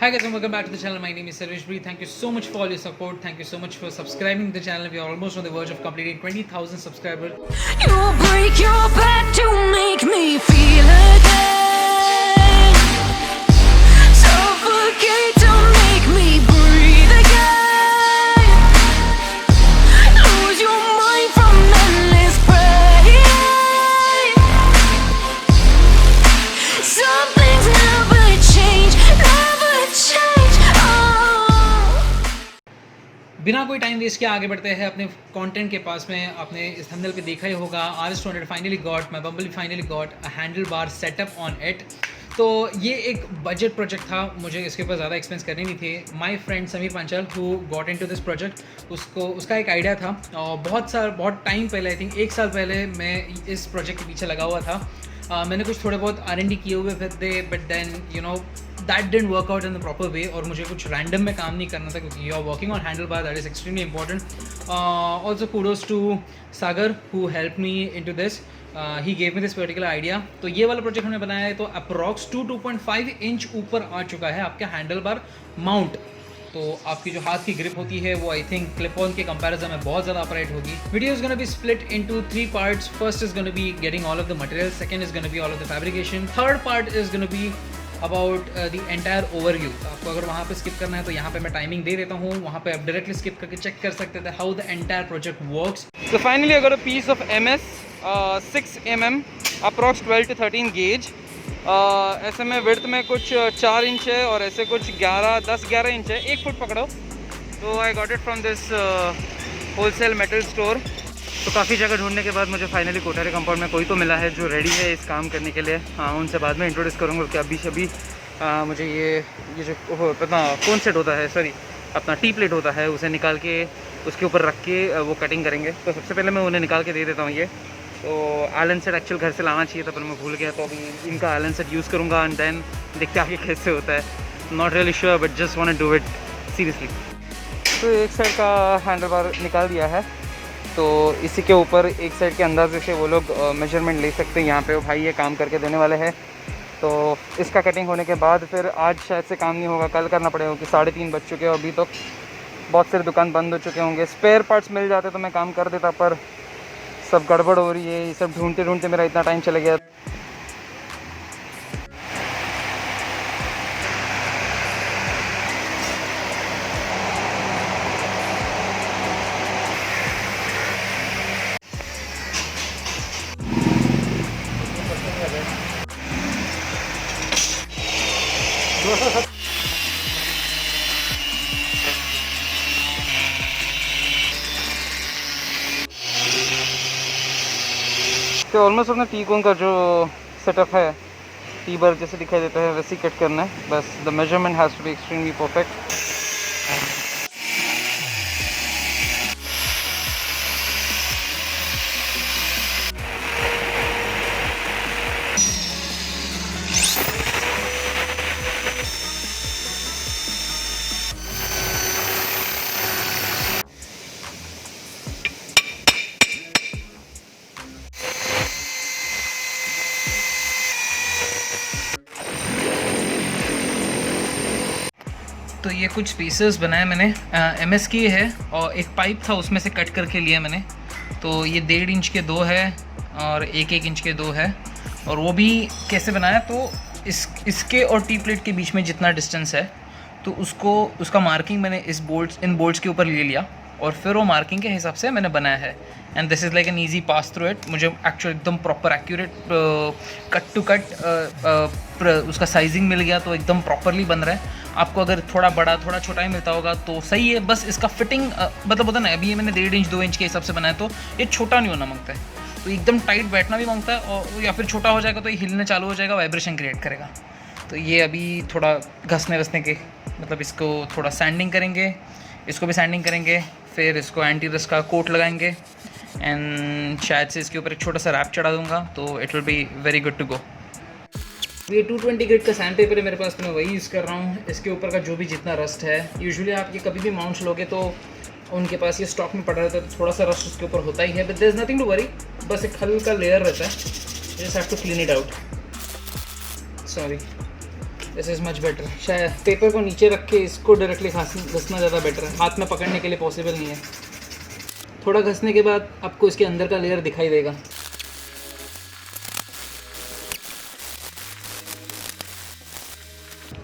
Hi guys and welcome back to the channel. My name is Sarvesh Bri. Thank you so much for all your support. Thank you so much for subscribing to the channel. We are almost on the verge of completing 20,000 subscribers. You break your back to make me feel again. Suffocate to make me breathe again. Lose your mind from endless pain. Some things never change, never change. Oh. बिना कोई time waste किए आगे बढ़ते हैं अपने content के पास में. आपने इस थंबनेल पे देखा ही होगा, RS200 finally got, my bumble finally got a handle bar setup on it. तो ये एक बजट प्रोजेक्ट था, मुझे इसके ऊपर ज़्यादा एक्सपेंस करने नहीं थे. My friend Sameer Panchal who got into this project, उसका एक आइडिया था और बहुत टाइम पहले, आई थिंक 1 साल पहले मैं इस प्रोजेक्ट के पीछे लगा हुआ था. मैंने कुछ थोड़े बहुत R&D किए हुए थे, but then you know that didn't work out in the proper way. और मुझे कुछ रैंडम में काम नहीं करना था क्योंकि you are working on handle bar, that is extremely important. Also kudos to Sagar who help me in to this. He gave me this particular idea. तो ये वाला प्रोजेक्ट हमने बनाया है. तो अप्रॉक्स 2.5 इंच ऊपर आ चुका है आपका हैंडल बार माउंट. तो आपकी जो हाथ की ग्रिप होती है वो आई थिंक क्लिप ऑन के कंपैरिजन में बहुत ज़्यादा अपराइट होगी. Video is gonna be split into 3 parts. First is gonna be getting all of the material, second is gonna be all of the fabrication, third part is gonna be about the entire overview. आपको अगर वहाँ पे skip करना है तो यहाँ पे मैं टाइमिंग दे देता हूँ, वहाँ पे आप डायरेक्टली स्किप करके चेक कर सकते थे how the entire project works. So finally I got a piece of MS 6 mm approx 12 to 13 gauge. ऐसे में विड्थ में कुछ 4 इंच है और ऐसे कुछ 10-11 इंच है, 1 फुट पकड़ो. तो I got it from this wholesale metal store. तो काफ़ी जगह ढूंढने के बाद मुझे फाइनली कोठारी कंपाउंड में कोई तो मिला है जो रेडी है इस काम करने के लिए. हाँ, उनसे बाद में इंट्रोड्यूस करूँगा कि अभी मुझे ये जो अपना कौन सेट होता है, सॉरी अपना टी प्लेट होता है, उसे निकाल के उसके ऊपर रख के वो कटिंग करेंगे. तो सबसे पहले मैं उन्हें निकाल के दे देता हूँ ये. तो एलन सेट एक्चुअल घर से लाना चाहिए था पर मैं भूल गया, तो अभी इनका एलन सेट यूज़ करूँगा एंड देन देखते आगे कैसे होता है. Not really sure but just want to do it seriously. तो एक साइड का हैंडल बार निकाल दिया है. तो इसी के ऊपर एक साइड के अंदाजे से वो लोग मेजरमेंट ले सकते हैं. यहाँ पे वो भाई ये काम करके देने वाले हैं. तो इसका कटिंग होने के बाद फिर आज शायद से काम नहीं होगा, कल करना पड़ेगा क्योंकि 3:30 बज चुके हैं. अभी तो बहुत सारे दुकान बंद हो चुके होंगे. स्पेयर पार्ट्स मिल जाते तो मैं काम कर देता, पर सब गड़बड़ हो रही है. ये सब ढूंढते ढूंढते मेरा इतना टाइम चला गया. तो ऑलमोस्ट अपना टी कोन का जो सेटअप है, टी बार जैसे दिखाई देता है वैसे ही कट करना है बस. The measurement has to be extremely perfect. तो ये कुछ पीसेस बनाए मैंने, MS की है और एक पाइप था उसमें से कट करके लिया मैंने. तो ये 1.5 इंच के 2 है और 1 इंच के 2 है. और वो भी कैसे बनाया, तो इसके और टी प्लेट के बीच में जितना डिस्टेंस है तो उसका मार्किंग मैंने इन बोल्ट्स के ऊपर ले लिया और फिर वो मार्किंग के हिसाब से मैंने बनाया है. And this is like an easy pass through it. मुझे एक्चुअली एकदम proper accurate cut to cut उसका साइजिंग मिल गया तो एकदम प्रॉपरली बन रहा है. आपको अगर थोड़ा बड़ा थोड़ा छोटा ही मिलता होगा तो सही है, बस इसका फिटिंग मतलब होता है ना. अभी ये मैंने 1.5 इंच 2 इंच के हिसाब से बनाया तो ये छोटा नहीं होना मांगता है, तो एकदम टाइट बैठना भी मांगता है. और या फिर छोटा हो जाएगा तो ये हिलने चालू हो जाएगा, वाइब्रेशन क्रिएट करेगा. तो ये अभी थोड़ा घसने के मतलब इसको थोड़ा सैंडिंग करेंगे, इसको भी सैंडिंग करेंगे, फिर इसको एंटी रस्ट का कोट लगाएंगे एंड शायद से इसके ऊपर एक छोटा सा रैप चढ़ा दूंगा तो it will be very good to go. ये 220 ग्रेड का सैंड पेपर है मेरे पास, तो मैं वही यूज़ कर रहा हूँ. इसके ऊपर का जो भी जितना रस्ट है, यूजुअली आप ये कभी भी माउंट्स लोगे तो उनके पास ये स्टॉक में पड़ा रहता है, तो थोड़ा सा रस्ट उसके ऊपर होता ही है. But there is nothing to worry, बस एक हल्का लेयर रहता है. Just have to clean it out. Sorry. This is much better. शायद पेपर को नीचे रख के इसको डायरेक्टली घसना ज़्यादा बेटर है, हाथ में पकड़ने के लिए पॉसिबल नहीं है। थोड़ा घसने के बाद आपको इसके अंदर का लेयर दिखाई देगा।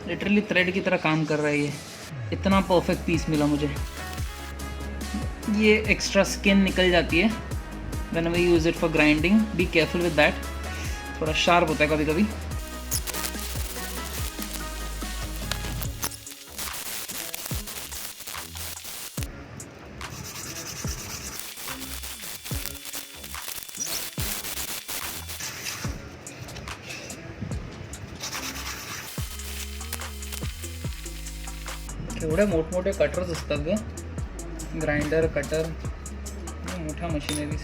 लिटरली थ्रेड की तरह काम कर रहा है ये, इतना परफेक्ट पीस मिला मुझे। ये एक्स्ट्रा स्किन निकल जाती है when we use it for grinding, be careful with that, थोड़ा शार्प होता है कभी कभी। एवढे मोठमोठे कटर्स असतात ग, ग्राइंडर कटर, मोठा मशीनरीज।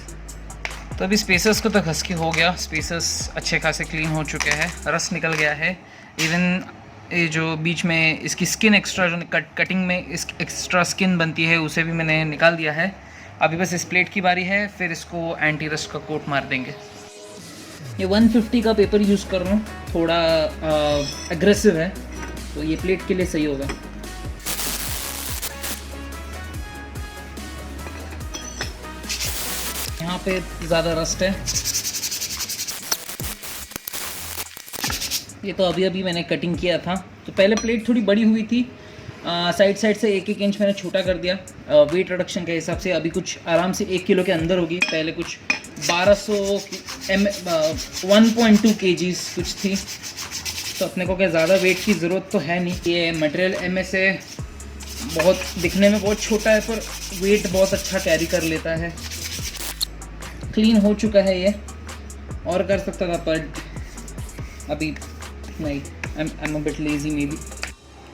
तो अभी स्पेसर्स को तो घस के हो गया, स्पेसर्स अच्छे खासे क्लीन हो चुके हैं, रस निकल गया है। इवन ये जो बीच में इसकी स्किन एक्स्ट्रा जो कटिंग में इस एक्स्ट्रा स्किन बनती है उसे भी मैंने निकाल दिया है। अभी बस इस प्लेट की बारी है, फिर इसको एंटी रस्ट का कोट मार देंगे। ये 150 का पेपर यूज़ कर रहा हूँ, थोड़ा एग्रेसिव है तो ये प्लेट के लिए सही होगा। यहाँ पे ज़्यादा रस्ट है, ये तो अभी अभी मैंने कटिंग किया था। तो पहले प्लेट थोड़ी बड़ी हुई थी, साइड से 1-1 इंच मैंने छोटा कर दिया वेट रिडक्शन के हिसाब से। अभी कुछ आराम से 1 किलो के अंदर होगी, पहले कुछ 1.2 kgs कुछ थी। तो अपने को क्या ज़्यादा वेट की ज़रूरत तो है नहीं। ये मटेरियल MS है, बहुत दिखने में बहुत छोटा है पर वेट बहुत अच्छा कैरी कर लेता है। क्लीन हो चुका है ये, और कर सकता था पर अभी नहीं, I am a bit lazy may be.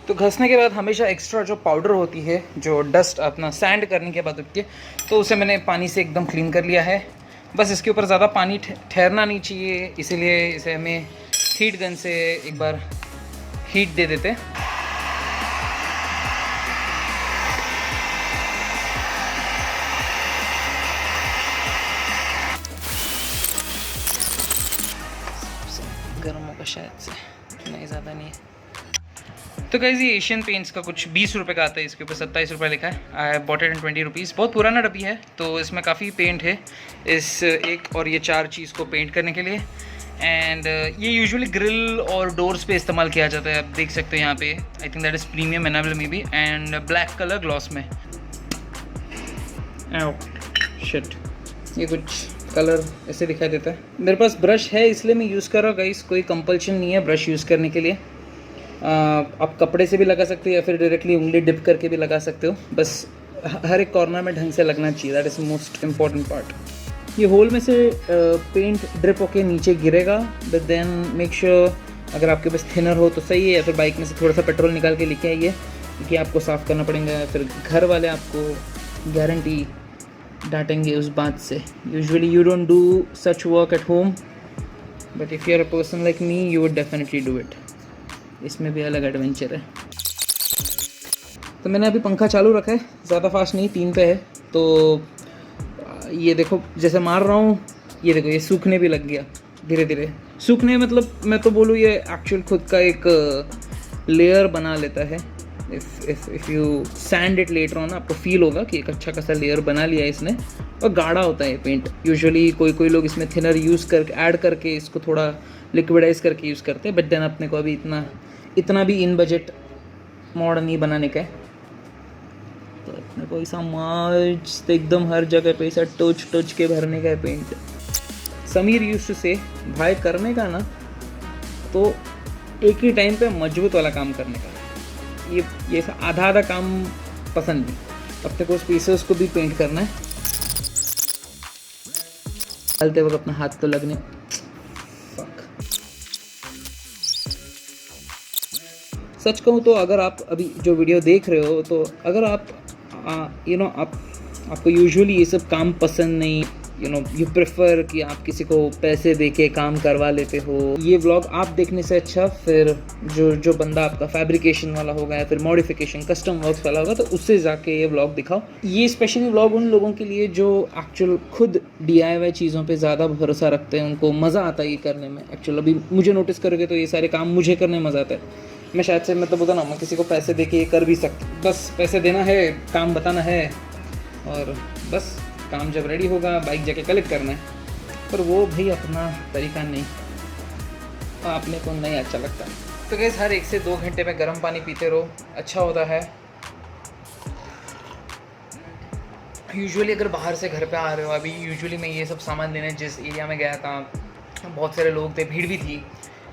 तो घसने के बाद हमेशा एक्स्ट्रा जो पाउडर होती है, जो डस्ट अपना सैंड करने के बाद उठती है, तो उसे मैंने पानी से एकदम क्लीन कर लिया है। बस इसके ऊपर ज़्यादा पानी ठहरना नहीं चाहिए, इसीलिए इसे हमें हीट गन से एक बार हीट दे देते। गर्म होगा शायद से, नहीं ज़्यादा नहीं है। तो गाइस ये एशियन पेंट्स का कुछ 20 रुपये का आता है, इसके ऊपर 27 रुपये लिखा है। I bought it in 20 rupees. बहुत पुराना डब्बी है तो इसमें काफ़ी पेंट है, इस एक और ये 4 चीज़ को पेंट करने के लिए। एंड ये यूजुअली ग्रिल और डोर्स पे इस्तेमाल किया जाता है, आप देख सकते हैं यहाँ पे। I think that is premium enamel may be, and black colour gloss में। शिट, ये कुछ कलर ऐसे दिखाई देता है। मेरे पास ब्रश है इसलिए मैं यूज़ कर रहा हूँ गाइस, कोई कंपल्शन नहीं है ब्रश यूज़ करने के लिए। आप कपड़े से भी लगा सकते हो या फिर डायरेक्टली उंगली डिप करके भी लगा सकते हो, बस हर एक कॉर्नर में ढंग से लगना चाहिए, that is most important part. ये होल में से पेंट ड्रिप होके नीचे गिरेगा, बट देन मेक श्योर अगर आपके पास थिनर हो तो सही है, या फिर बाइक में से थोड़ा सा पेट्रोल निकाल के लेके आइए, क्योंकि आपको साफ़ करना पड़ेगा। फिर घर वाले आपको गारंटी डांटेंगे उस बात से। Usually you don't do such work at home, but if you are a person like me you would definitely do it. इसमें भी अलग एडवेंचर है। तो मैंने अभी पंखा चालू रखा है, ज़्यादा फास्ट नहीं, 3 पे है। तो ये देखो जैसे मार रहा हूँ, ये देखो ये सूखने भी लग गया धीरे धीरे। सूखने मतलब मैं तो बोलूँ ये एक्चुअल खुद का एक लेयर बना लेता है। If you sand it later on, आपको फील होगा कि एक अच्छा खासा लेयर बना लिया है इसने। और गाढ़ा होता है ये पेंट। यूजुअली कोई लोग इसमें थिनर यूज़ करके ऐड करके इसको थोड़ा लिक्विडाइज करके यूज़ करते हैं, बट देन अपने को अभी इतना भी इन बजट मॉडर्न नहीं बनाने का है। तो अपने को ऐसा मस्त एकदम हर जगह पे ऐसा टच के भरने का है पेंट। समीर यूज्ड टू से, भाई करने का ना तो एक ही टाइम पे मजबूत वाला काम करने का। ये आधा काम पसंद नहीं। अपने को स्पेसर्स को भी पेंट करना है। डालते वक्त अपना हाथ तो लगने। सच कहूँ तो अगर आप अभी जो वीडियो देख रहे हो, तो अगर आप आपको यूजुअली ये सब काम पसंद नहीं, यू प्रेफर कि आप किसी को पैसे देके काम करवा लेते हो, ये व्लॉग आप देखने से अच्छा फिर जो बंदा आपका फैब्रिकेशन वाला होगा या फिर मॉडिफिकेशन कस्टम वर्क्स वाला होगा, तो उससे जाके ये व्लॉग दिखाओ। ये स्पेशली व्लॉग उन लोगों के लिए जो एक्चुअल खुद DIY चीज़ों पे ज़्यादा भरोसा रखते हैं, उनको मज़ा आता है ये करने में। एक्चुअल अभी मुझे नोटिस करोगे तो ये सारे काम मुझे करने में मज़ा आता है। मैं शायद से मतलब होता ना मैं किसी को पैसे दे के कर भी सकता, बस पैसे देना है, काम बताना है और बस काम जब रेडी होगा बाइक जाके कलेक्ट करना है। पर वो भी अपना तरीका नहीं, अपने को नहीं अच्छा लगता। तो गैस हर 1 से 2 घंटे में गर्म पानी पीते रहो, अच्छा होता है। यूजुअली अगर बाहर से घर पे आ रहे हो, अभी यूजुअली मैं ये सब सामान लेने जिस एरिया में गया था बहुत सारे लोग थे, भीड़ भी थी।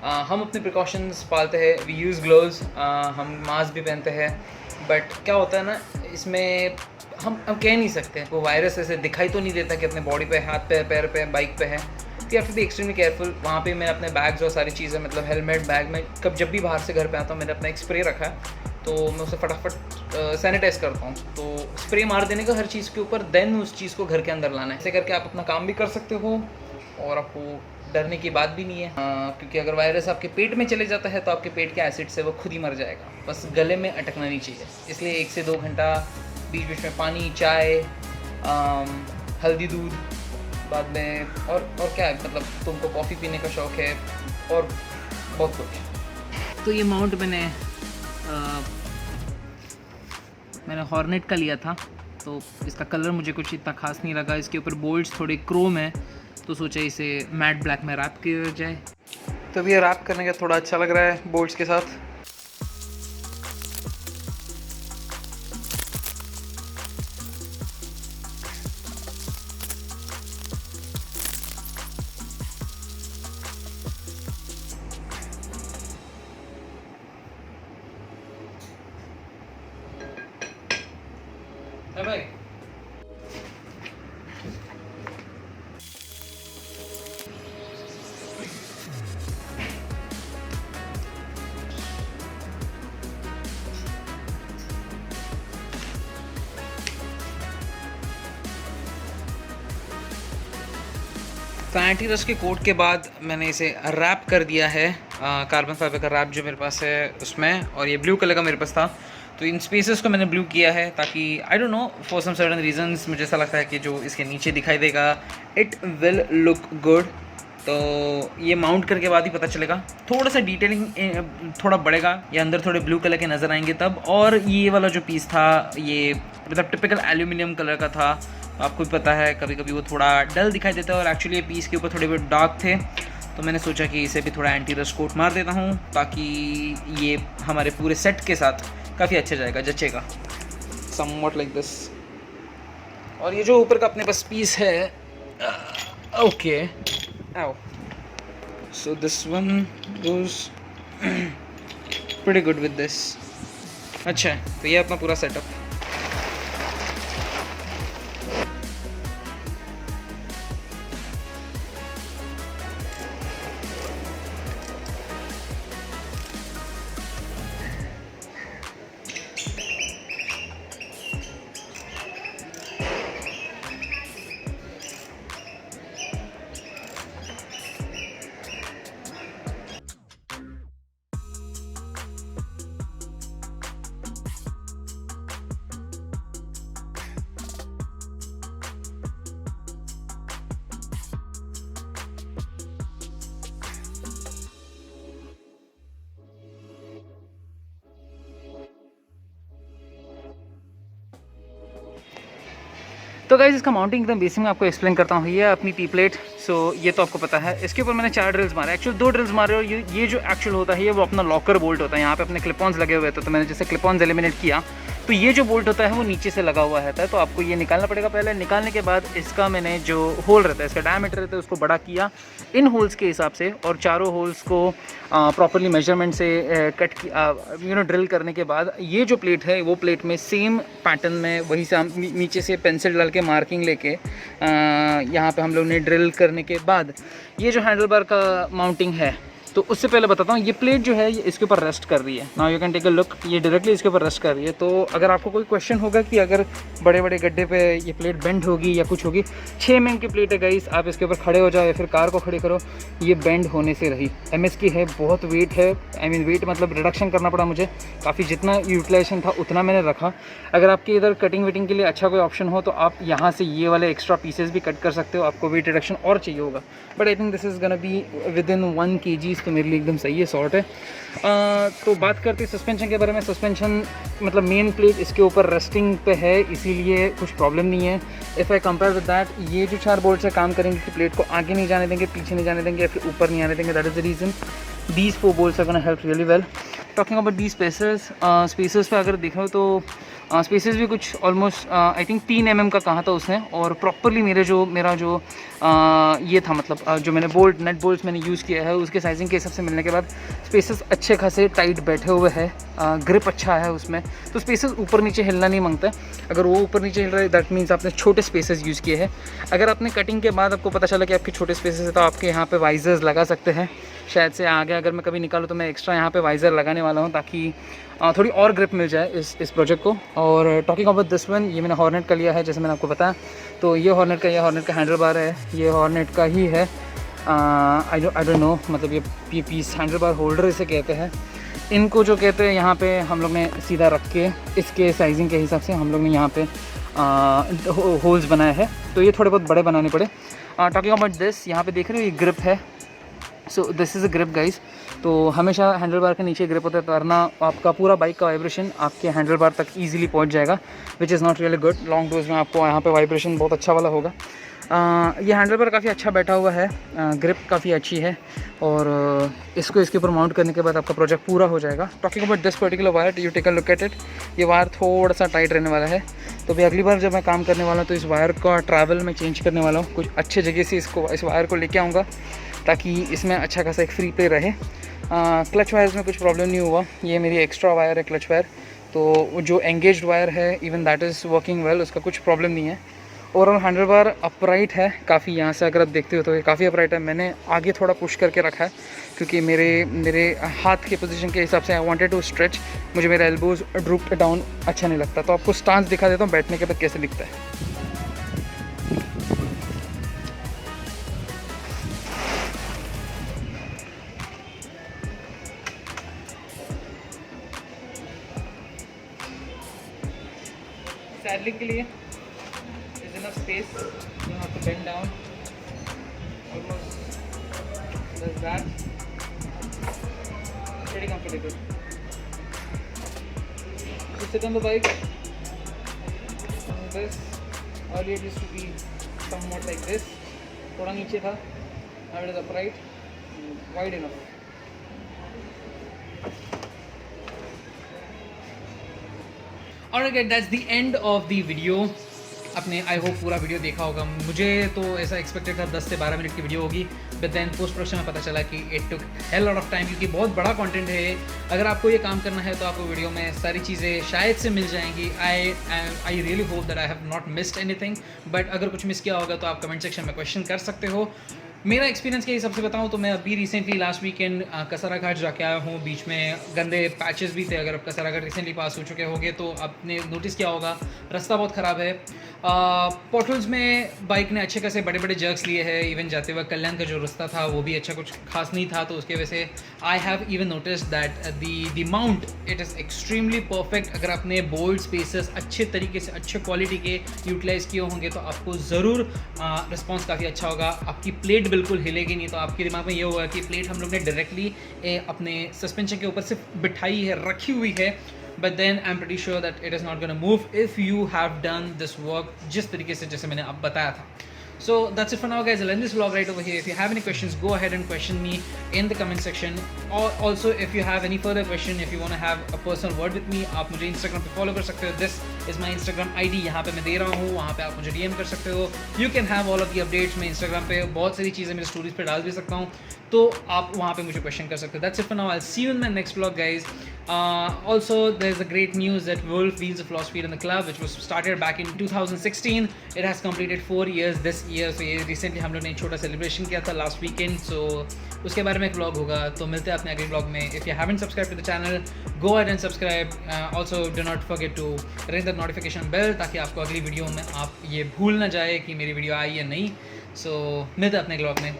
हम अपने प्रिकॉशंस पालते हैं, वी यूज़ ग्लोव्स, हम मास्क भी पहनते हैं। बट क्या होता है ना, इसमें हम कह नहीं सकते, वो वायरस ऐसे दिखाई तो नहीं देता कि अपने बॉडी पे, हाथ पे, पैर पे, बाइक पे है। तो have to be extremely careful. वहाँ पे मैंने अपने बैग्स और सारी चीज़ें, मतलब हेलमेट, बैग में जब भी बाहर से घर पे आता हूँ मैंने अपना एक स्प्रे रखा है, तो मैं उसे फटाफट सैनिटाइज़ करता हूँ। तो स्प्रे मार देने का हर चीज़ के ऊपर, देन उस चीज़ को घर के अंदर लाना है। ऐसे करके आप अपना काम भी कर सकते हो और आपको डरने की बात भी नहीं है। क्योंकि अगर वायरस आपके पेट में चले जाता है तो आपके पेट के एसिड से वो खुद ही मर जाएगा, बस गले में अटकना नहीं चाहिए। इसलिए 1 से 2 घंटा बीच बीच में पानी, चाय, हल्दी दूध, बाद में और क्या है, मतलब तुमको कॉफ़ी पीने का शौक़ है और बहुत कुछ। तो ये माउंट मैंने हॉर्नेट का लिया था, तो इसका कलर मुझे कुछ इतना खास नहीं लगा। इसके ऊपर बोल्ट्स थोड़े क्रोम है, तो सोचा इसे मैट ब्लैक में रैप किया जाए। तो भी ये रैप करने का थोड़ा अच्छा लग रहा है बोल्ट्स के साथ। भाई तो एंटी रस्ट के कोट के बाद मैंने इसे रैप कर दिया है, कार्बन फाइबर का रैप जो मेरे पास है उसमें, और ये ब्लू कलर का मेरे पास था। तो इन स्पेसेस को मैंने ब्लू किया है ताकि I don't know for some certain reasons मुझे ऐसा लगता है कि जो इसके नीचे दिखाई देगा इट विल लुक गुड। तो ये माउंट करके बाद ही पता चलेगा, थोड़ा सा डिटेलिंग थोड़ा बढ़ेगा, ये अंदर थोड़े ब्लू कलर के नज़र आएंगे तब। और ये वाला जो पीस था ये मतलब टिपिकल एल्यूमिनियम कलर का था, आपको भी पता है कभी कभी वो थोड़ा डल दिखाई देता है, और एक्चुअली ये पीस के ऊपर थोड़े बहुत डार्क थे। तो मैंने सोचा कि इसे भी थोड़ा एंटी रस्ट कोट मार देता हूँ ताकि ये हमारे पूरे सेट के साथ काफ़ी अच्छा जाएगा, जचेगा समवॉट लाइक दिस। और ये जो ऊपर का अपने पास पीस है, ओके आओ, so this one goes pretty good with this. अच्छा है, तो ये अपना पूरा सेटअप। तो गाइस इसका माउंटिंग एकदम बेसिक में आपको एक्सप्लेन करता हूँ। ये अपनी टी प्लेट, सो ये तो आपको पता है। इसके ऊपर मैंने 4 ड्रिल्स मारे, एक्चुअली 2 ड्रिल्स मारे, और ये जो एक्चुअल होता है ये वो अपना लॉकर बोल्ट होता है। यहाँ पे अपने क्लिपॉन्स लगे हुए थे, तो मैंने जैसे क्लिपॉन्स एलिमिनेट किया तो ये जो बोल्ट होता है वो नीचे से लगा हुआ रहता है, तो आपको ये निकालना पड़ेगा पहले। निकालने के बाद इसका मैंने जो होल रहता है, इसका डायमीटर रहता है, उसको बड़ा किया इन होल्स के हिसाब से, और चारों होल्स को प्रॉपरली मेजरमेंट से कट किया, ड्रिल करने के बाद ये जो प्लेट है वो प्लेट में सेम पैटर्न में वही से नीचे से पेंसिल डाल के मार्किंग लेके यहाँ पे हम लोग ने ड्रिल करने के बाद ये जो हैंडल बार का माउंटिंग है, तो उससे पहले बताता हूँ, ये प्लेट जो है ये इसके ऊपर रेस्ट कर रही है। Now you can take a look, ये डायरेक्टली इसके ऊपर रेस्ट कर रही है। तो अगर आपको कोई क्वेश्चन होगा कि अगर बड़े बड़े गड्ढे पे ये प्लेट बेंड होगी या कुछ होगी, 6 mm की प्लेट है गाइस, आप इसके ऊपर खड़े हो जाओ या फिर कार को खड़े करो, ये बेंड होने से रही। MS की है, बहुत वेट है, आई मीन वेट मतलब रिडक्शन करना पड़ा मुझे काफ़ी, जितना यूटिलाइजेशन था उतना मैंने रखा। अगर आपके इधर कटिंग वेटिंग के लिए अच्छा कोई ऑप्शन हो तो आप यहाँ से ये वाले एक्स्ट्रा पीसेस भी कट कर सकते हो, आपको वेट रिडक्शन और चाहिए होगा। But I think this is gonna be with in 1 kg तो मेरे लिए एकदम सही है, सॉर्ट है। तो बात करते हैं सस्पेंशन के बारे में। सस्पेंशन मतलब मेन प्लेट इसके ऊपर रेस्टिंग पे है, इसीलिए कुछ प्रॉब्लम नहीं है। If I compare with that, ये जो 4 बोल्ट से काम करेंगे कि प्लेट को आगे नहीं जाने देंगे, पीछे नहीं जाने देंगे या फिर ऊपर नहीं आने देंगे। That is the reason these 4 bolts are gonna help really well. Talking about these spacers पे अगर देखो तो स्पेसेस भी कुछ ऑलमोस्ट आई थिंक 3 mm का कहा था उसने, और प्रॉपरली मेरा जो ये था, मतलब जो मैंने नेट बोल्ट्स मैंने यूज़ किया है उसके साइजिंग के हिसाब से मिलने के बाद स्पेसेस अच्छे खासे टाइट बैठे हुए हैं, ग्रिप अच्छा है उसमें, तो स्पेसेस ऊपर नीचे हिलना नहीं मांगता है। अगर वो ऊपर नीचे हिल रहा है दैट मीन्स आपने छोटे स्पेसेस यूज़ किए हैं। अगर आपने कटिंग के बाद आपको पता चला कि आपके छोटे स्पेसेस है तो आपके यहाँ पे वाइजर्स लगा सकते हैं। शायद से आगे अगर मैं कभी निकालूँ तो मैं एक्स्ट्रा यहाँ पे वाइज़र लगाने वाला हूँ ताकि थोड़ी और ग्रिप मिल जाए इस प्रोजेक्ट को। और टॉकिंग अबाउट दिस वन, ये मैंने हॉर्नेट का लिया है जैसे मैंने आपको बताया। तो ये हॉर्नेट का हैंडल बार है, ये हॉर्नेट का ही है। आई डोंट नो, मतलब ये पीस हैंडल बार होल्डर इसे कहते हैं। इनको जो कहते हैं यहाँ पे हम लोग ने सीधा रख के इसके साइजिंग के हिसाब से हम लोग ने यहाँ पे होल्स बनाए हैं, तो ये थोड़े बहुत बड़े बनाने पड़े। टॉकिंग अबाउट दिस, यहाँ पे देख रहे हो ये ग्रिप है। So this is a grip guys. तो हमेशा हैंडल बार के नीचे ग्रिप होता है, तो वरना आपका पूरा बाइक का वाइब्रेशन आपके हैंडल बार तक ईजिली पहुंच जाएगा, which is not really good. Long tours में आपको यहाँ पे वाइब्रेशन बहुत अच्छा वाला होगा। ये हैंडल बार काफ़ी अच्छा बैठा हुआ है, ग्रिप काफ़ी अच्छी है, और इसको इसके ऊपर माउंट करने के बाद आपका प्रोजेक्ट पूरा हो जाएगा। Talking about this particular wire, you take a look at it. ये वायर थोड़ा सा टाइट रहने वाला है, तो भी अगली बार जब मैं काम करने वाला हूँ तो इस वायर का ट्रैवल मैं चेंज करने वाला हूँ। कुछ अच्छे जगह से इस वायर को लेके आऊँगा ताकि इसमें अच्छा खासा एक फ्री प्ले रहे। क्लच वायर्स में कुछ प्रॉब्लम नहीं हुआ, ये मेरी एक्स्ट्रा वायर है क्लच वायर, तो जो एंगेज्ड वायर है even that is working well, उसका कुछ प्रॉब्लम नहीं है। ओवरऑल हैंडल बार अपराइट है काफ़ी, यहाँ से अगर आप देखते हो तो ये काफ़ी अपराइट है। मैंने आगे थोड़ा पुश करके रखा है क्योंकि मेरे हाथ के पोजीशन के हिसाब से आई वांटेड टू स्ट्रेच, मुझे मेरा एल्बोज ड्रूप डाउन अच्छा नहीं लगता। तो आपको स्टांस दिखा देता हूँ बैठने के बाद कैसे दिखता है। सैडलिंग के लिए is enough space, you have to bend down almost like that, pretty comfortable. To sit on the bike, this earlier used to be somewhat like this, थोड़ा नीचे था, now it is upright, wide enough. Alright, that's the end of the video. आपने I hope पूरा video देखा होगा। मुझे तो ऐसा एक्सपेक्टेड था 10 से 12 मिनट की वीडियो होगी, बट देन पोस्ट प्रोडक्शन में पता चला कि it took hell lot of time, क्योंकि बहुत बड़ा कंटेंट है। अगर आपको ये काम करना है तो आपको वीडियो में सारी चीज़ें शायद से मिल जाएंगी। I really hope that I have not missed anything, but अगर कुछ मिस किया होगा तो आप कमेंट सेक्शन में क्वेश्चन कर सकते हो। मेरा एक्सपीरियंस के हिसाब से बताऊं तो मैं अभी रिसेंटली लास्ट वीकेंड कसरा घाट जाके आया हूं। बीच में गंदे पैचेस भी थे, अगर आप कसरा घाट रिसेंटली पास हो चुके होंगे तो आपने नोटिस किया होगा रास्ता बहुत ख़राब है। पोर्टल्स में बाइक ने अच्छे खासे बड़े बड़े जर्क्स लिए हैं। इवन जाते वक्त कल्याण का जो रास्ता था वो भी अच्छा कुछ खास नहीं था, तो उसके वजह से I have even notice that the mount it is extremely perfect. अगर आपने बोल्ड स्पेसेस अच्छे तरीके से अच्छे क्वालिटी के यूटिलाइज़ किए होंगे तो आपको ज़रूर रिस्पॉन्स काफ़ी अच्छा होगा। आपकी प्लेट बिल्कुल हिलेगी नहीं, तो आपके दिमाग में ये होगा कि प्लेट हम लोग ने डायरेक्टली अपने सस्पेंशन के ऊपर से बिठाई है, रखी हुई है, but then I'm pretty sure that it is not going to move if you have done this work जिस तरीके से जैसे मैंने अब बताया था। So that's it for now guys, I'll end this vlog right over here. If you have any questions, go ahead and question me in the comment section, or also if you have any further question, if you want to have a personal word with me, आप मुझे Instagram पे follow कर सकते हो। This is my Instagram ID, यहाँ पे मैं दे रहा हूँ, वहाँ पे आप मुझे DM कर सकते हो। You can have all of the updates। मैं Instagram पे बहुत सारी चीज़ें मेरे स्टोरीज पे डाल भी सकता हूँ, तो आप वहाँ पे मुझे क्वेश्चन कर सकते हो। That's it for now, I'll see you in my next vlog guys. Also there's a great news that Wolf Wheels of Philosophy in the Club, which was started back in 2016, it has completed 4 years this year। So ये recently हम लोग ने एक छोटा celebration किया था last weekend, सो उसके बारे में एक व्लॉग होगा, तो मिलते हैं अपने अगले व्लॉग में। If you haven't subscribe to the channel, go ahead and subscribe. Also do not forget to ring the notification bell, ताकि आपको अगली वीडियो में आप ये भूल ना जाए कि मेरी वीडियो आई या नहीं। सो मिलते हैं अपने व्लॉग में।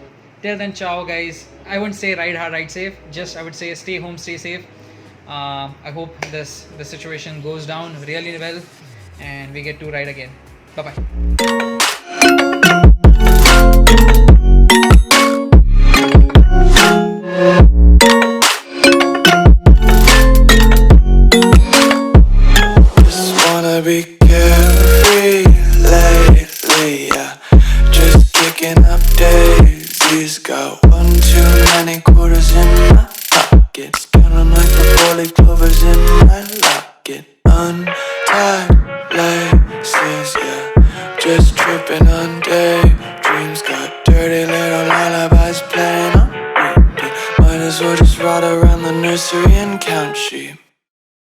Till then, ciao guys. I wouldn't say ride hard, ride safe. Just I would say stay home, stay safe. I hope this situation goes down really well and we get to ride again. Bye bye. She's got one too many quarters in my pockets, counting like the 4-leaf clovers in my locket. Untied laces, yeah, just tripping on daydreams. Got dirty little lullabies playing on repeat. Might as well just ride around the nursery and count sheep.